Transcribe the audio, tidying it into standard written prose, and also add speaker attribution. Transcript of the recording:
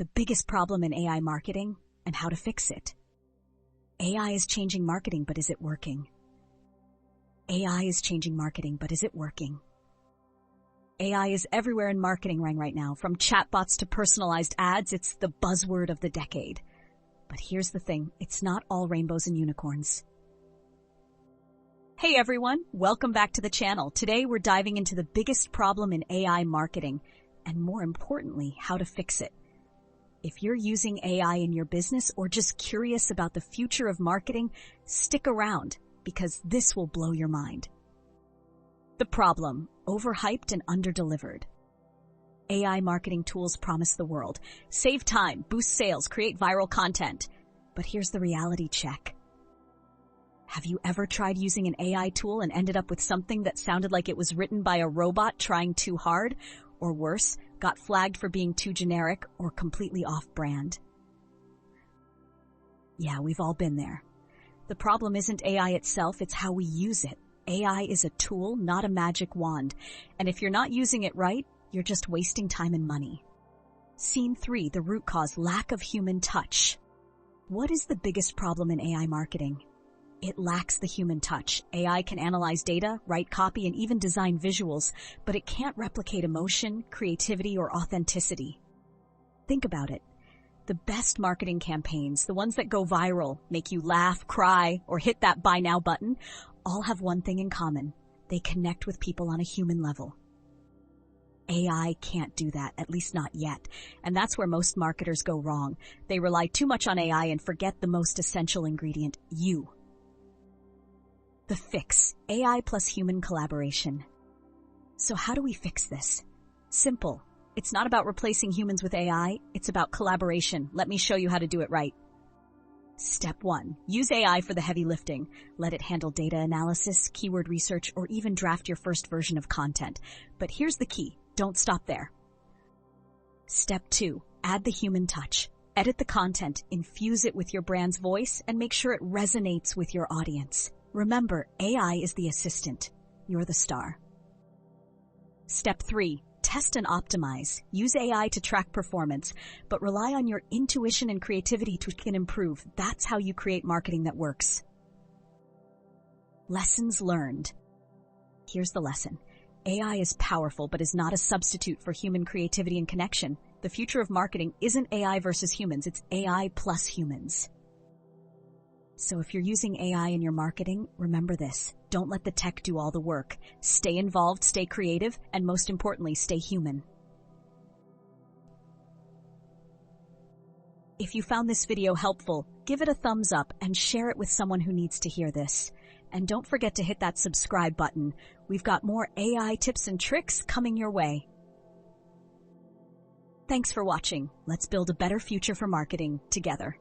Speaker 1: the biggest problem in AI marketing and how to fix it. AI is changing marketing, but is it working? AI is changing marketing, but is it working? AI is everywhere in marketing right now. From chatbots to personalized ads, it's the buzzword of the decade. But here's the thing, it's not all rainbows and unicorns. Hey everyone, welcome back to the channel. Today we're diving into the biggest problem in AI marketing, and more importantly, how to fix it. If you're using AI in your business or just curious about the future of marketing, stick around because this will blow your mind. The problem, overhyped and underdelivered. AI marketing tools promise the world. Save time, boost sales, create viral content. But here's the reality check. Have you ever tried using an AI tool and ended up with something that sounded like it was written by a robot trying too hard? Or worse, got flagged for being too generic or completely off-brand? Yeah, we've all been there. The problem isn't AI itself, it's how we use it. AI is a tool, not a magic wand. And if you're not using it right, you're just wasting time and money. Scene 3, the root cause, lack of human touch. What is the biggest problem in AI marketing? It lacks the human touch. AI can analyze data, write copy, and even design visuals, but it can't replicate emotion, creativity, or authenticity. Think about it. The best marketing campaigns, the ones that go viral, make you laugh, cry, or hit that buy now button, all have one thing in common. They connect with people on a human level. AI can't do that, at least not yet. And that's where most marketers go wrong. They rely too much on AI and forget the most essential ingredient, you. The fix, AI plus human collaboration. So how do we fix this? Simple. It's not about replacing humans with AI, it's about collaboration. Let me show you how to do it right. Step 1. Use AI for the heavy lifting. Let it handle data analysis, keyword research, or even draft your first version of content. But here's the key. Don't stop there. Step 2. Add the human touch. Edit the content, infuse it with your brand's voice, and make sure it resonates with your audience. Remember, AI is the assistant. You're the star. Step 3. Test and optimize. Use AI to track performance, but rely on your intuition and creativity to improve. That's how you create marketing that works. Lessons learned. Here's the lesson. AI is powerful, but is not a substitute for human creativity and connection. The future of marketing isn't AI versus humans, it's AI plus humans. So if you're using AI in your marketing, remember this. Don't let the tech do all the work. Stay involved, stay creative, and most importantly, stay human. If you found this video helpful, give it a thumbs up and share it with someone who needs to hear this. And don't forget to hit that subscribe button. We've got more AI tips and tricks coming your way. Thanks for watching. Let's build a better future for marketing together.